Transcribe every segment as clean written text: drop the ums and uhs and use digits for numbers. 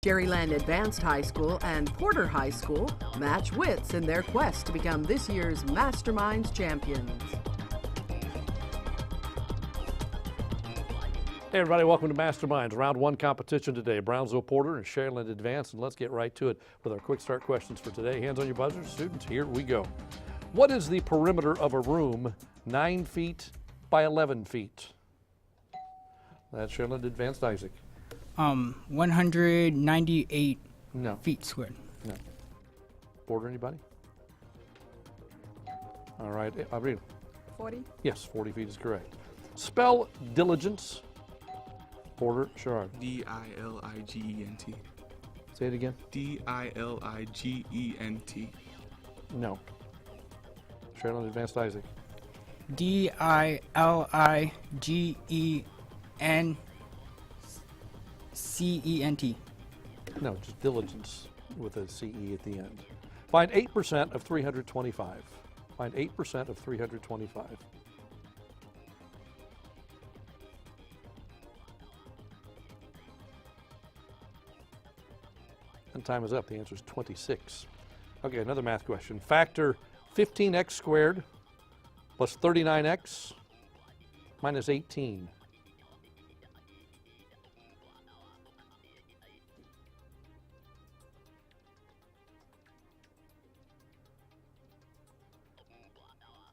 Sharyland Advanced High School and Porter High School match wits in their quest to become this year's Masterminds champions. Hey everybody, welcome to Masterminds. Round one competition today. Brownsville Porter and Sharyland Advanced, and let's get right to it with our quick start questions for today. Hands on your buzzers, students, here we go. What is the perimeter of a room 9 feet by 11 feet? That's Sharyland Advanced. Isaac. 198 feet squared. No. Porter, anybody? All right, Abril. 40? Yes, 40 feet is correct. Spell diligence. Porter, Sherrod. D-I-L-I-G-E-N-T. Say it again. D-I-L-I-G-E-N-T. No. Sharyland Advanced. Isaac. D-I-L-I-G-E-N-C-E-N-T. No, just diligence with a C-E at the end. Find 8% of 325. Find 8% of 325. And time is up. The answer is 26. Okay, another math question. Factor 15x squared plus 39x minus 18.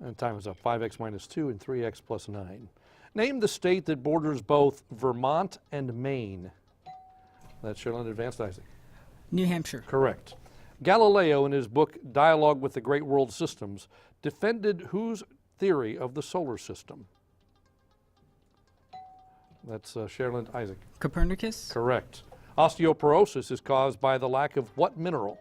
And time is up. 5x minus 2 and 3x plus 9. Name the state that borders both Vermont and Maine. That's Sharyland Advanced. Isaac. New Hampshire. Correct. Galileo, in his book Dialogue with the Great World Systems, defended whose theory of the solar system? That's Sharyland. Isaac. Copernicus. Correct. Osteoporosis is caused by the lack of what mineral?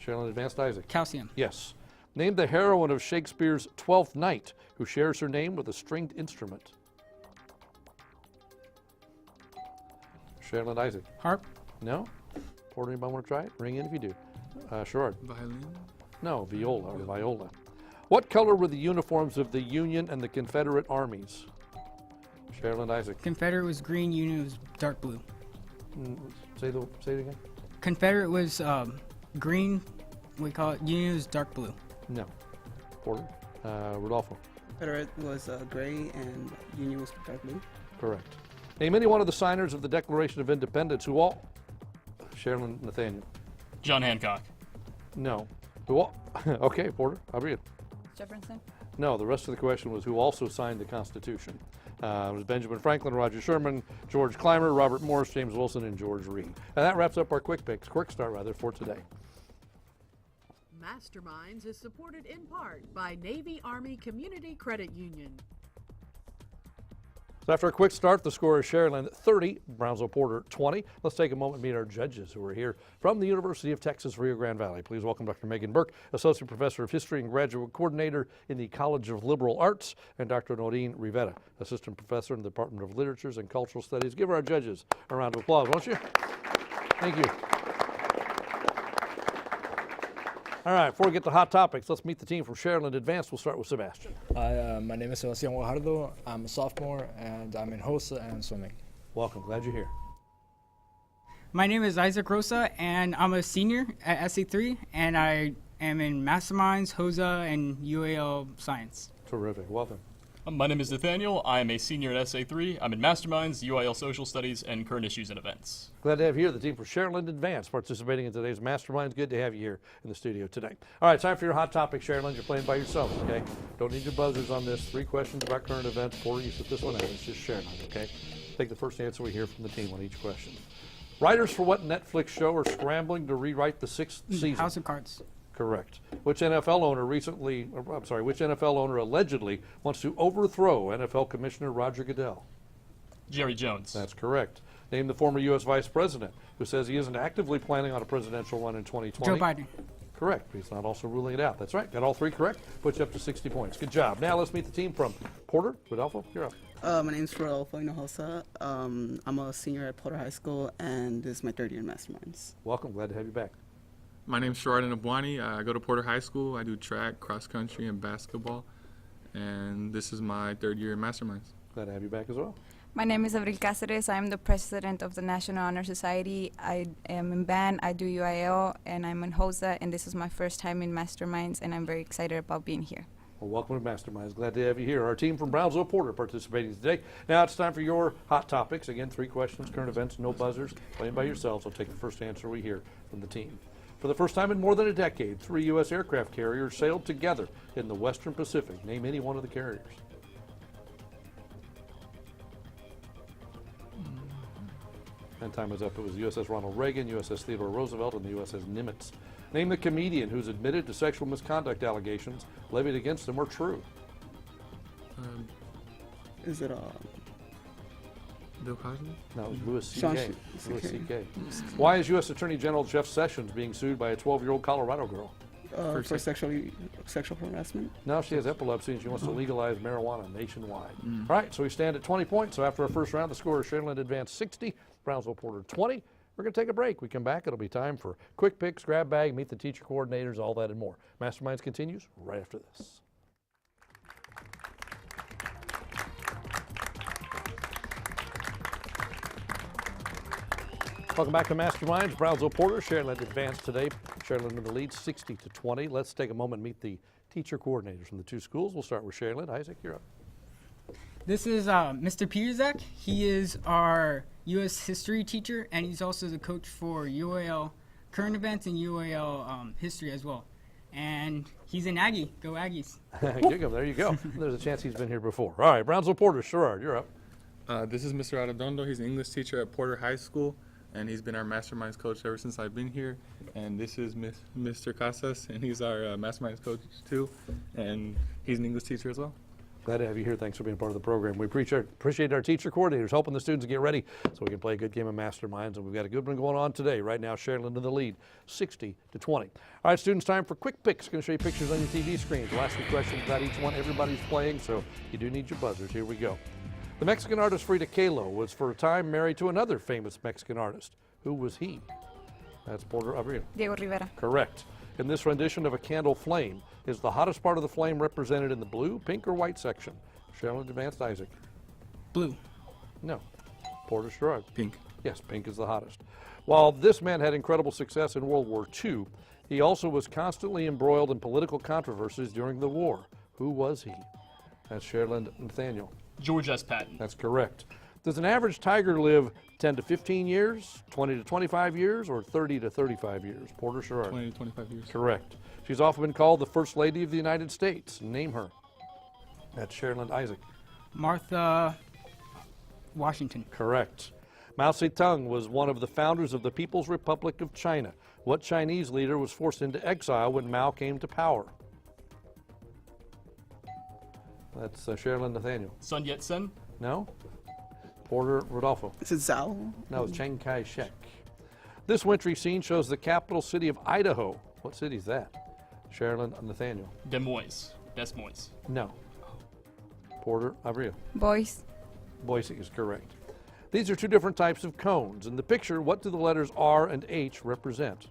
Sharyland Advanced. Isaac. Calcium. Yes. Name the heroine of Shakespeare's Twelfth Night, who shares her name with a stringed instrument. Sharyland. Isaac. Harp. No? Porter, anybody want to try it? Ring in if you do. Sherrod. Violin. No, viola or viola. What color were the uniforms of the Union and the Confederate armies? Sharyland. Isaac. Confederate was green, Union was dark blue. Say it again. Confederate was green, we call it, Union was dark blue. No. Porter. Rodolfo. Confederate was gray and Union was dark blue. Correct. Name any one of the signers of the Declaration of Independence who all... Sharyland. Nathaniel. John Hancock. No. Who all... Okay, Porter. How about you? Jefferson? No, the rest of the question was who also signed the Constitution. It was Benjamin Franklin, Roger Sherman, George Clymer, Robert Morris, James Wilson, and George Reed. And that wraps up our quick start for today. Masterminds is supported in part by NavyArmy Community Credit Union. So after a quick start, the score is Sharyland 30, Brownsville Porter 20. Let's take a moment to meet our judges who are here from the University of Texas, Rio Grande Valley. Please welcome Dr. Megan Burke, Associate Professor of History and Graduate Coordinator in the College of Liberal Arts, and Dr. Noreen Rivera, Assistant Professor in the Department of Literatures and Cultural Studies. Give our judges a round of applause, won't you? Thank you. All right, before we get to hot topics, let's meet the team from Sharyland Advanced. We'll start with Sebastian. Hi, my name is Sebastian Guajardo. I'm a sophomore and I'm in HOSA and swimming. Welcome, glad you're here. My name is Isaac Rosa, and I'm a senior at SA3, and I am in Masterminds, HOSA, and UAL Science. Terrific, welcome. My name is Nathaniel. I am a senior at SA3. I'm in Masterminds, UIL Social Studies, and Current Issues and Events. Glad to have you here, the team for Sharyland Advanced, participating in today's Masterminds. Good to have you here in the studio today. All right, time for your hot topic, Sharyland. You're playing by yourself, okay? Don't need your buzzers on this. 3 questions about current events. Porter, you sit this one out. It's just Sharyland, okay? Take the first answer we hear from the team on each question. Writers for what Netflix show are scrambling to rewrite the 6th season? House of Cards. Correct. Which NFL owner allegedly wants to overthrow NFL Commissioner Roger Goodell? Jerry Jones. That's correct. Name the former U.S. Vice President who says he isn't actively planning on a presidential run in 2020. Joe Biden. Correct, but he's not also ruling it out. That's right. Got all 3 correct. Puts you up to 60 points. Good job. Now let's meet the team from Porter. Rodolfo, you're up. My name's Rodolfo Hinojosa. I'm a senior at Porter High School, and this is my 3rd year in Masterminds. Welcome. Glad to have you back. My name's Sharyland Abwani. I go to Porter High School. I do track, cross country, and basketball. And this is my 3rd year in Masterminds. Glad to have you back as well. My name is Abril Cáceres. I'm the president of the National Honor Society. I am in band, I do UIL, and I'm in HOSA, and this is my first time in Masterminds, and I'm very excited about being here. Well, welcome to Masterminds. Glad to have you here. Our team from Brownsville Porter participating today. Now it's time for your hot topics. Again, 3 questions, current events, no buzzers. Playing by yourselves. I'll take the first answer we hear from the team. For the first time in more than a decade, 3 U.S. aircraft carriers sailed together in the Western Pacific. Name any one of the carriers. And time is up. It was the USS Ronald Reagan, USS Theodore Roosevelt, and the USS Nimitz. Name the comedian who's admitted to sexual misconduct allegations levied against him are true. Is it Bill Cosby? No, it was Louis Sean C.K. Sh- Louis C.K. C.K. Why is U.S. Attorney General Jeff Sessions being sued by a 12-year-old Colorado girl? for sexual harassment? No, she has epilepsy and she wants to legalize marijuana nationwide. All right, so we stand at 20 points. So after our first round, the score is Sharyland advanced 60, Brownsville Porter 20. We're going to take a break. We come back. It'll be time for quick picks, grab bag, meet the teacher coordinators, all that and more. Masterminds continues right after this. Welcome back to Masterminds. Brownsville Porter, Sharyland advanced today. Sharyland in the lead, 60-20. Let's take a moment and meet the teacher coordinators from the 2 schools. We'll start with Sharyland. Isaac, you're up. This is Mr. Pierzak. He is our U.S. history teacher, and he's also the coach for UAL current events and UAL history as well. And he's an Aggie. Go Aggies. There you go. There's a chance he's been here before. All right, Brownsville Porter, Sherrard, you're up. This is Mr. Arredondo. He's an English teacher at Porter High School, and he's been our Masterminds coach ever since I've been here. And this is Mr. Casas, and he's our Masterminds coach too, and he's an English teacher as well. Glad to have you here. Thanks for being part of the program. We appreciate our teacher coordinators helping the students get ready so we can play a good game of Masterminds. And we've got a good one going on today. Right now, Sharyland in the lead, 60-20. All right, students, time for quick picks. Going to show you pictures on your TV screens. We'll ask you questions about each one. Everybody's playing, so you do need your buzzers. Here we go. The Mexican artist Frida Kahlo was for a time married to another famous Mexican artist. Who was he? That's Porter Abril. Diego Rivera. Correct. In this rendition of A Candle Flame, is the hottest part of the flame represented in the blue, pink, or white section? Sharyland advanced, Isaac. Blue. No. Porter Sherrard. Pink. Yes, pink is the hottest. While this man had incredible success in World War II, he also was constantly embroiled in political controversies during the war. Who was he? That's Sharyland Nathaniel. George S. Patton. That's correct. Does an average tiger live 10 to 15 years, 20 to 25 years, or 30 to 35 years? Porter Sherrard. 20 to 25 years. Correct. She's often been called the First Lady of the United States. Name her. That's Sharyland Isaac. Martha Washington. Correct. Mao Zedong was one of the founders of the People's Republic of China. What Chinese leader was forced into exile when Mao came to power? That's Sharyland Nathaniel. Sun Yat-sen. No? Porter Rodolfo. Is it Zhao? No, it's Chiang Kai-shek. This wintry scene shows the capital city of Idaho. What city is that? Sharyland Nathaniel. Des Moines. Des Moines. No. Porter Abril. Boys. Boise is correct. These are 2 different types of cones. In the picture, what do the letters R and H represent?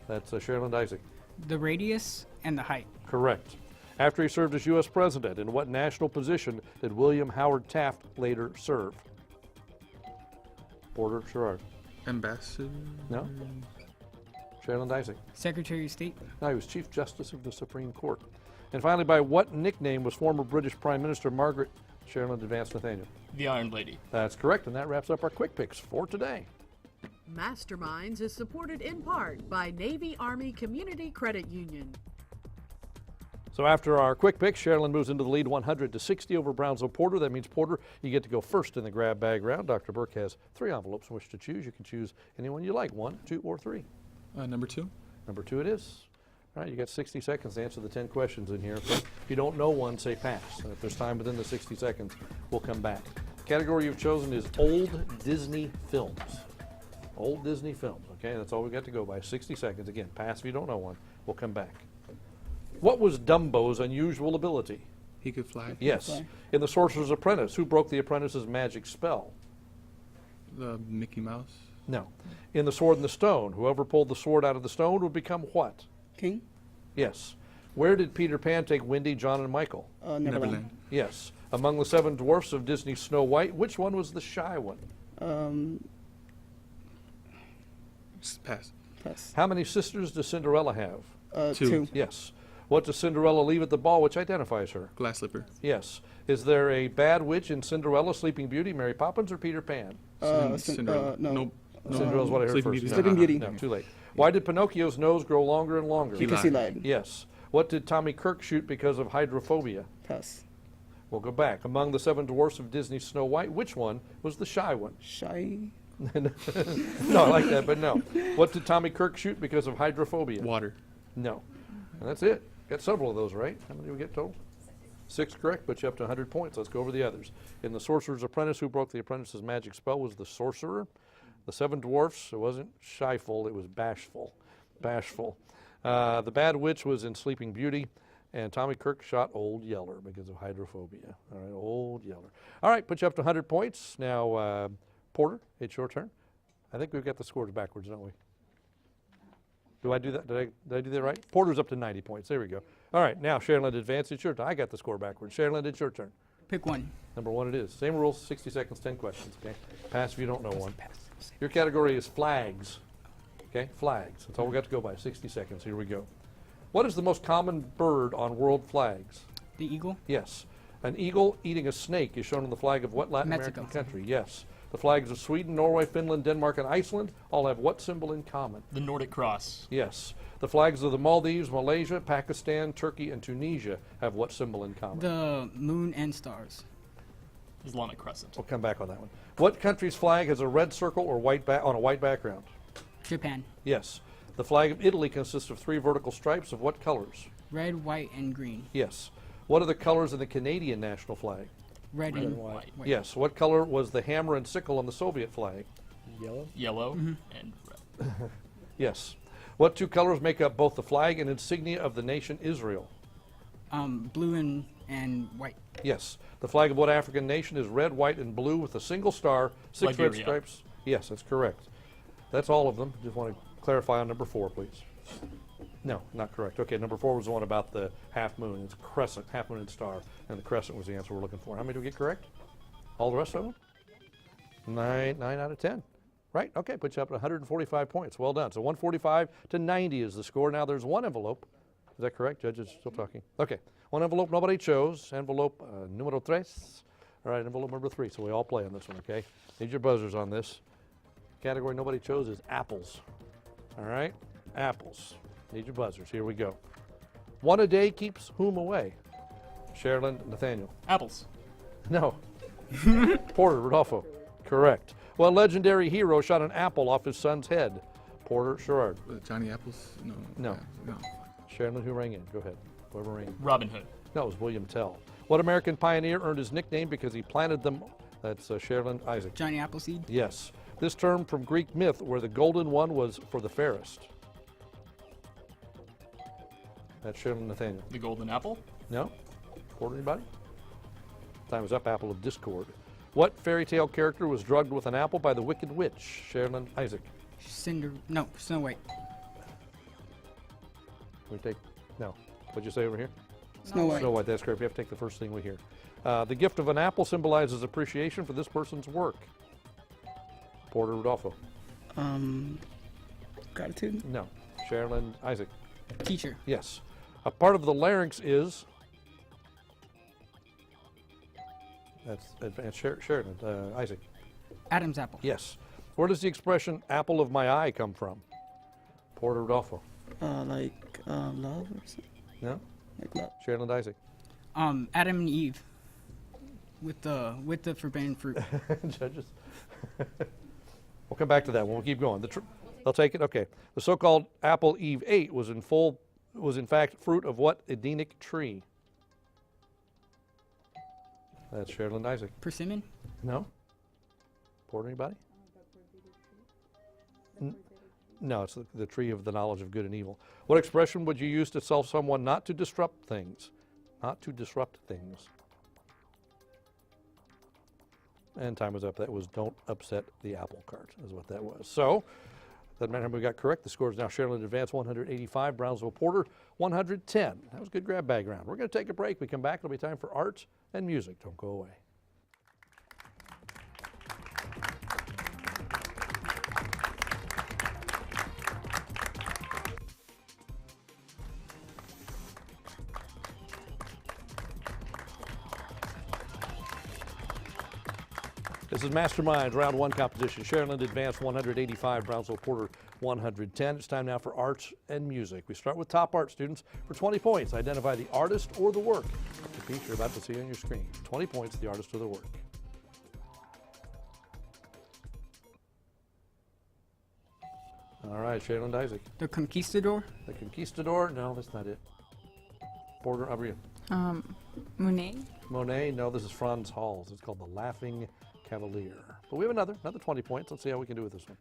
That's Sharyland Isaac. The radius and the height. Correct. After he served as U.S. president, in what national position did William Howard Taft later serve? Porter Sherrard. Ambassador. No? Sharyland Isaac. Secretary of State. No, he was Chief Justice of the Supreme Court. And finally, by what nickname was former British Prime Minister Margaret Sharyland advanced Nathaniel? The Iron Lady. That's correct, and that wraps up our quick picks for today. Masterminds is supported in part by NavyArmy Community Credit Union. So after our quick picks, Sharyland moves into the lead 100-60 over Brownsville Porter. That means, Porter, you get to go first in the grab bag round. Dr. Burke has 3 envelopes in which to choose. You can choose anyone you like, 1, 2, or 3. Number 2. Number 2 it is. All right, you got 60 seconds to answer the 10 questions in here. If you don't know one, say pass. And if there's time within the 60 seconds, we'll come back. The category you've chosen is old Disney films. Old Disney films, okay? That's all we got to go by, 60 seconds. Again, pass if you don't know one. We'll come back. What was Dumbo's unusual ability? He could fly. Yes. Fly. In The Sorcerer's Apprentice, who broke the apprentice's magic spell? The Mickey Mouse. No. In The Sword and the Stone, whoever pulled the sword out of the stone would become what? King? Yes. Where did Peter Pan take Wendy, John, and Michael? Neverland. Yes. Among the 7 dwarfs of Disney's Snow White, which one was the shy one? Pass. Pass. How many sisters does Cinderella have? 2. Yes. What does Cinderella leave at the ball, which identifies her? Glass slipper. Yes. Is there a bad witch in Cinderella, Sleeping Beauty, Mary Poppins, or Peter Pan? Cinderella. No. Nope. Cinderella's what I heard Sleeping first. Beauty's No. Sleeping Beauty. No, too late. Why did Pinocchio's nose grow longer and longer? He Because he lied. lied. Yes. What did Tommy Kirk shoot because of hydrophobia? Pass. We'll go back. Among the 7 dwarfs of Disney's Snow White, which one was the shy one? Shy. No, I like that, but no. What did Tommy Kirk shoot because of hydrophobia? Water. No. And that's it. Got several of those right. How many did we get total? 6 correct, but you up to 100 points. Let's go over the others. In The Sorcerer's Apprentice, who broke the apprentice's magic spell was the sorcerer. The 7 dwarfs, it wasn't shyful, it was bashful. Bashful. The bad witch was in Sleeping Beauty. And Tommy Kirk shot Old Yeller because of hydrophobia. All right, Old Yeller. All right, put you up to 100 points. Now, Porter, it's your turn. I think we've got the scores backwards, don't we? Do I do that? Did I do that right? Porter's up to 90 points. There we go. All right, now Sharyland advance. It's your turn. I got the score backwards. Sharyland, it's your turn. Pick one. Number 1 it is. Same rules, 60 seconds, 10 questions, okay? Pass if you don't know one. Your category is flags, okay? Flags. That's all we got to go by, 60 seconds. Here we go. What is the most common bird on world flags? The eagle. Yes. An eagle eating a snake is shown on the flag of what Latin Mexico. American country? Yes. The flags of Sweden, Norway, Finland, Denmark, and Iceland all have what symbol in common? The Nordic Cross. Yes. The flags of the Maldives, Malaysia, Pakistan, Turkey, and Tunisia have what symbol in common? The moon and stars. Islamic Crescent. We'll come back on that one. What country's flag has a red circle or white on a white background? Japan. Yes. The flag of Italy consists of 3 vertical stripes of what colors? Red, white, and green. Yes. What are the colors in the Canadian national flag? Red, Red and and white. Yes. What color was the hammer and sickle on the Soviet flag? Yellow. Yellow and red. Yes. What 2 colors make up both the flag and insignia of the nation Israel? Blue and white. Yes. The flag of what African nation is red, white, and blue with a single star, 6 red Liberia. stripes? Yes, that's correct. That's all of them. Just want to clarify on number 4, please. No, not correct. Okay, number 4 was the one about the half moon. It's crescent, half moon and star, and the crescent was the answer we're looking for. How many do we get correct? All the rest of them? 9 out of 10. Right, okay, puts you up at 145 points. Well done. So 145 to 90 is the score. Now there's one envelope. Is that correct? Judges still talking? Okay, one envelope nobody chose. Envelope numero 3. All right, envelope number 3. So we all play on this one, okay? Need your buzzers on this. Category nobody chose is apples. All right, apples. Need your buzzers. Here we go. 1 a day keeps whom away? Sharyland, Nathaniel. Apples. No. Porter, Rodolfo. Correct. What legendary hero shot an apple off his son's head? Porter, Sherrard. Johnny Apples? No. No. No. Sharyland, who rang in? Go ahead. Whoever rang in. Robin Hood. No, it was William Tell. What American pioneer earned his nickname because he planted them? That's Sharyland, Isaac. Johnny Appleseed. Yes. This term from Greek myth where the golden one was for the fairest. That's Sharyland, Nathaniel. The Golden Apple. No? Porter, anybody? Time is up. Apple of Discord. What fairy tale character was drugged with an apple by the Wicked Witch? Sharyland, Isaac. Snow White. We take, no. What'd you say over here? Snow White. Snow White, that's correct. We have to take the first thing we hear. The gift of an apple symbolizes appreciation for this person's work. Porter, Rodolfo. Gratitude. No. Sharyland, Isaac. Teacher. Yes. A part of the larynx is. That's advanced. Sharyland, Isaac. Adam's apple. Yes. Where does the expression apple of my eye come from? Porter, Rodolfo. Like love or something. No? Like love. Sharyland, Isaac. Adam and Eve. With the forbidden fruit. Judges. We'll come back to that one. We'll keep going. They'll take it. Okay. The so-called apple Eve ate was in fact fruit of what Edenic tree? That's Sharyland, Isaac. Persimmon. No. Porter, anybody? No, it's the tree of the knowledge of good and evil. What expression would you use to tell someone not to disrupt things? Not to disrupt things. And time was up. That was don't upset the apple cart is what that was. So Doesn't matter how many we got correct. The score is now Sharyland advance 185, Brownsville Porter 110. That was a good grab bag round. We're going to take a break. We come back. It'll be time for art and music. Don't go away. This is Masterminds Round 1 competition. Sharyland advanced 185, Brownsville Porter 110. It's time now for arts and music. We start with top art students. For 20 points, identify the artist or the work. The piece you're about to see on your screen. 20 points, the artist or the work. All right, Sharyland Isaac. The Conquistador. The Conquistador? No, that's not it. Porter, over you. Monet. Monet? No, this is Franz Hals. It's called The Laughing Cavalier. But we have another 20 points. Let's see how we can do with this one.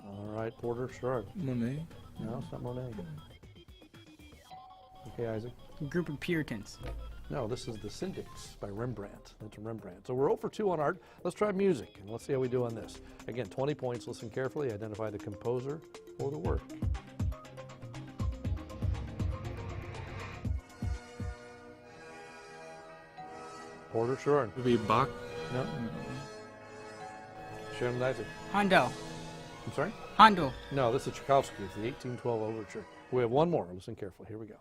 All right, Porter, sure. Monet. No, it's not Monet. Okay, Isaac. A group of Puritans. No, this is The Syndics by Rembrandt. That's Rembrandt. So we're 0 for 2 on art. Let's try music, and let's see how we do on this. Again, 20 points. Listen carefully. Identify the composer or the work. Porter, sure. Would be Bach. No. Sharyland Isaac. Handel. I'm sorry? Handel. No, this is Tchaikovsky. It's the 1812 Overture. We have one more. Listen carefully. Here we go.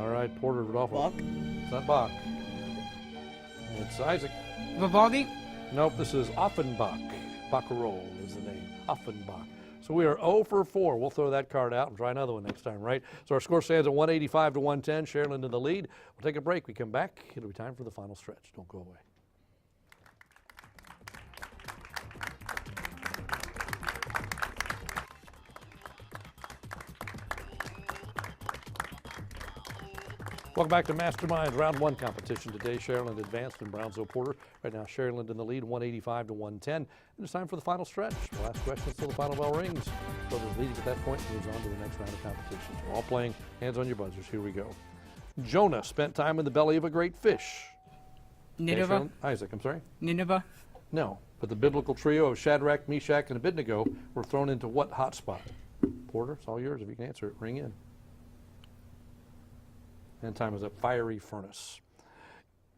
All right, Porter, Rodolfo. Bach. It's not Bach. It's Isaac. Vivaldi. Nope, this is Offenbach. Baccarat is the name. Offenbach. So we are 0 for 4. We'll throw that card out and try another one next time, right? So our score stands at 185 to 110. Sharyland in the lead. We'll take a break. We come back. It'll be time for the final stretch. Don't go away. Welcome back to Masterminds Round 1 competition. Today, Sharyland advanced in Brownsville Porter. Right now, Sharyland in the lead, 185 to 110. And it's time for the final stretch. The last question until the final bell rings. Whoever's leading at that point moves on to the next round of competition. So we're all playing hands on your buzzers. Here we go. Jonah spent time in the belly of a great fish. Nineveh. Okay, Isaac, I'm sorry? Nineveh. No, but the biblical trio of Shadrach, Meshach, and Abednego were thrown into what hot spot? Porter, it's all yours if you can answer it. Ring in. And time is up. Fiery furnace.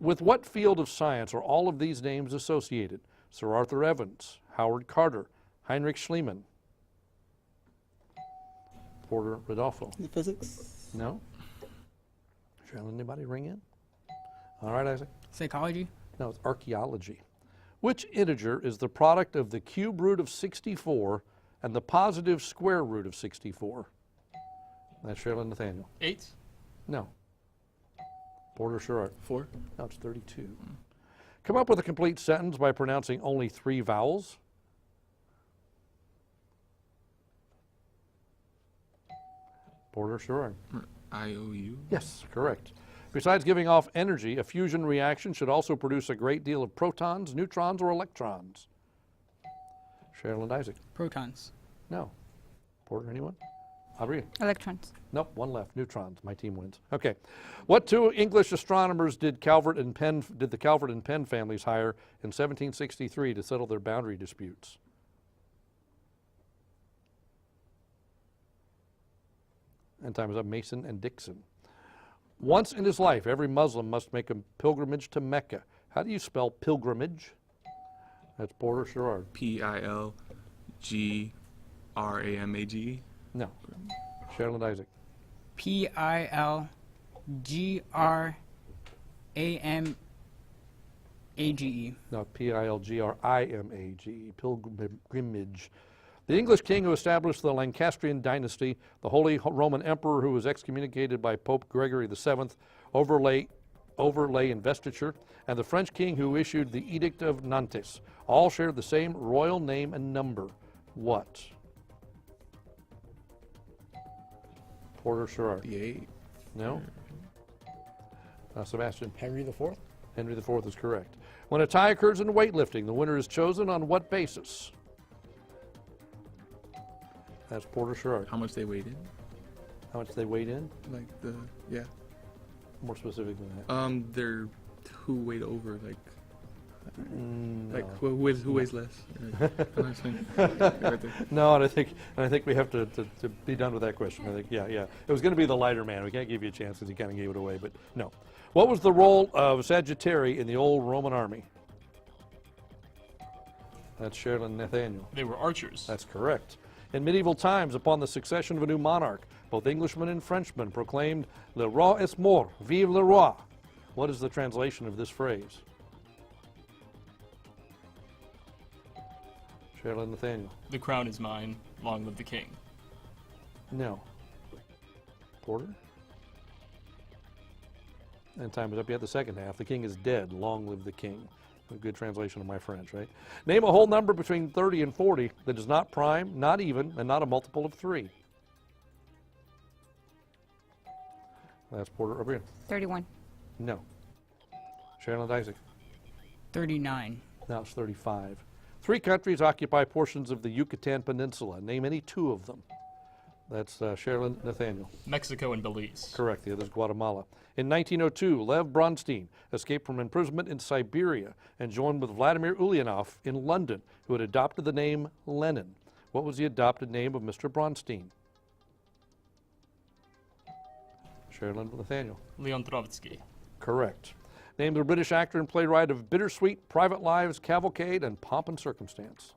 With what field of science are all of these names associated? Sir Arthur Evans, Howard Carter, Heinrich Schliemann. Porter, Rodolfo. The physics. No? Sharyland, anybody ring in? All right, Isaac. Psychology. No, it's archaeology. Which integer is the product of the cube root of 64 and the positive square root of 64? That's Sharyland Nathaniel. 8. No. Porter, sure. 4. No, it's 32. Come up with a complete sentence by pronouncing only 3 vowels. Porter, sure. IOU. Yes, correct. Besides giving off energy, a fusion reaction should also produce a great deal of protons, neutrons, or electrons. Sharyland Isaac. Protons. No. Porter, anyone? Aubrey? Electrons. Nope, one left. Neutrons. My team wins. Okay. What 2 English astronomers did the Calvert and Penn families hire in 1763 to settle their boundary disputes? And time is up. Mason and Dixon. Once in his life, every Muslim must make a pilgrimage to Mecca. How do you spell pilgrimage? That's Porter Sherrard. Pilgramage. No. Sharyland Isaac. Pilgramage. No, Pilgrimage. Pilgrimage. The English king who established the Lancastrian dynasty, the Holy Roman Emperor who was excommunicated by Pope Gregory VII, overlay investiture, and the French king who issued the Edict of Nantes, all shared the same royal name and number. What? Porter Sherrard. The 8. No? Sebastian. Henry IV. Henry IV is correct. When a tie occurs in weightlifting, the winner is chosen on what basis? That's Porter Sherrard. How much they weighed in? How much they weighed in? Like yeah. More specific than that. They're who weighed over, like No. who weighs less. Right there. No, and I think we have to be done with that question. I think, yeah. It was going to be the lighter man. We can't give you a chance because he kind of gave it away, but no. What was the role of Sagittari in the old Roman army? That's Sharyland Nathaniel. They were archers. That's correct. In medieval times, upon the succession of a new monarch, both Englishmen and Frenchmen proclaimed, "Le roi est mort, vive le roi." What is the translation of this phrase? Sharyland Nathaniel. The crown is mine, long live the king. No. Porter? And time is up. You had the second half. The king is dead. Long live the king. A good translation of my French, right? Name a whole number between 30 and 40 that is not prime, not even, and not a multiple of 3. That's Porter over here. 31. No. Sharyland Isaac. 39. Now it's 35. 3 countries occupy portions of the Yucatan Peninsula. Name any 2 of them. That's Sharyland Nathaniel. Mexico and Belize. Correct. The other is Guatemala. In 1902, Lev Bronstein escaped from imprisonment in Siberia and joined with Vladimir Ulyanov in London, who had adopted the name Lenin. What was the adopted name of Mr. Bronstein? Sharyland Nathaniel. Leon Trotsky. Correct. Name the British actor and playwright of Bittersweet, Private Lives, Cavalcade, and Pomp and Circumstance.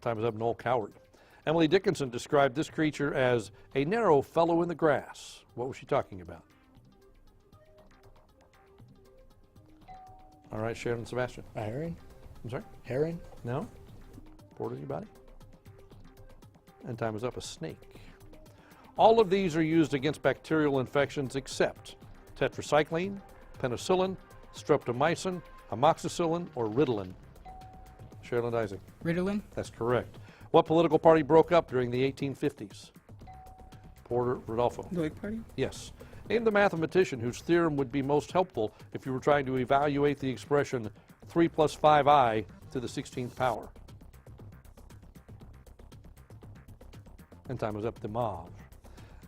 Time is up. Noel Coward. Emily Dickinson described this creature as a narrow fellow in the grass. What was she talking about? All right, Sharon and Sebastian. A heron? I'm sorry? Heron? No? Porter, anybody? And time is up. A snake. All of these are used against bacterial infections except tetracycline, penicillin, streptomycin, amoxicillin, or Ritalin. Sharyland Isaac. Ritalin. That's correct. What political party broke up during the 1850s? Porter, Rodolfo. The Whig Party? Yes. Name the mathematician whose theorem would be most helpful if you were trying to evaluate the expression 3 plus 5i to the 16th power. And time is up. The Mauve.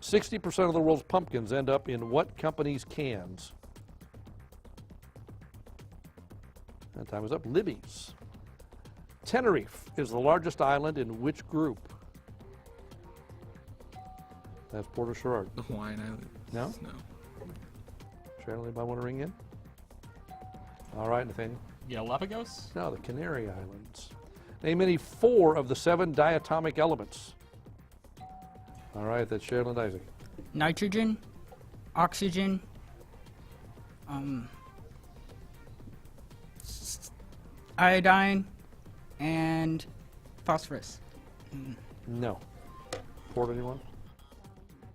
60% of the world's pumpkins end up in what company's cans? And time is up. Libby's. Tenerife is the largest island in which group? That's Porter Sherrard. The Hawaiian Islands. No? No. Sharon, anybody want to ring in? All right, Nathaniel. Galapagos? No, the Canary Islands. Name any 4 of the 7 diatomic elements. All right, that's Sharyland Isaac. Nitrogen, oxygen, iodine, and phosphorus. No. Porter, anyone?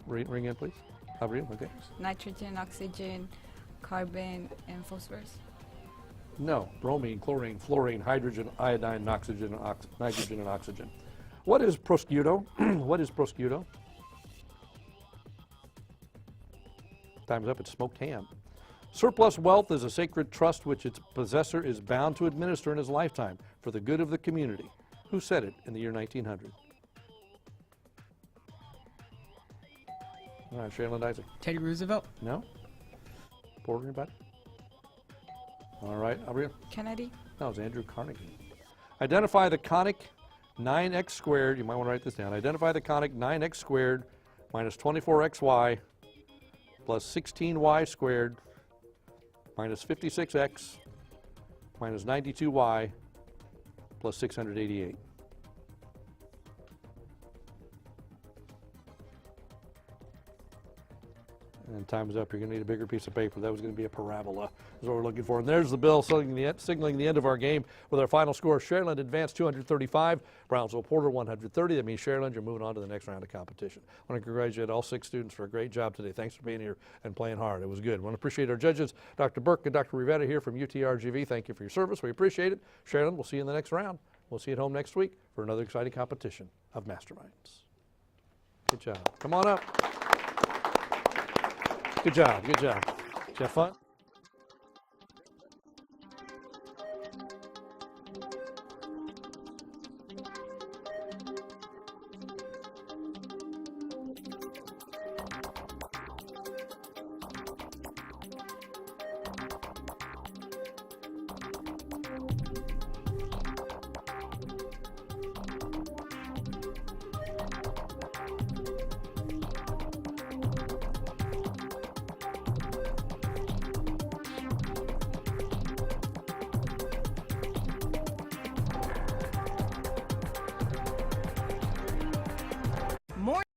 Ring in, please. Avril, okay. Nitrogen, oxygen, carbon, and phosphorus. No. Bromine, chlorine, fluorine, hydrogen, iodine, oxygen, nitrogen, and oxygen. What is prosciutto? What is prosciutto? Time's up. It's smoked ham. Surplus wealth is a sacred trust which its possessor is bound to administer in his lifetime for the good of the community. Who said it in the year 1900? All right, Sharyland Isaac. Teddy Roosevelt. No? Porter, anybody? All right, Avril. Kennedy. No, it was Andrew Carnegie. Identify the conic 9x squared. You might want to write this down. Identify the conic 9x squared minus 24xy plus 16y squared minus 56x minus 92y plus 688. And time is up. You're going to need a bigger piece of paper. That was going to be a parabola, is what we're looking for. And there's the bell signaling the end of our game with our final score. Sharyland advanced 235, Brownsville Porter 130. That means Sharyland, you're moving on to the next round of competition. I want to congratulate all 6 students for a great job today. Thanks for being here and playing hard. It was good. I want to appreciate our judges, Dr. Burke and Dr. Rivetta here from UTRGV. Thank you for your service. We appreciate it. Sharyland, we'll see you in the next round. We'll see you at home next week for another exciting competition of Masterminds. Good job. Come on up. Good job. Good job. Did you have fun?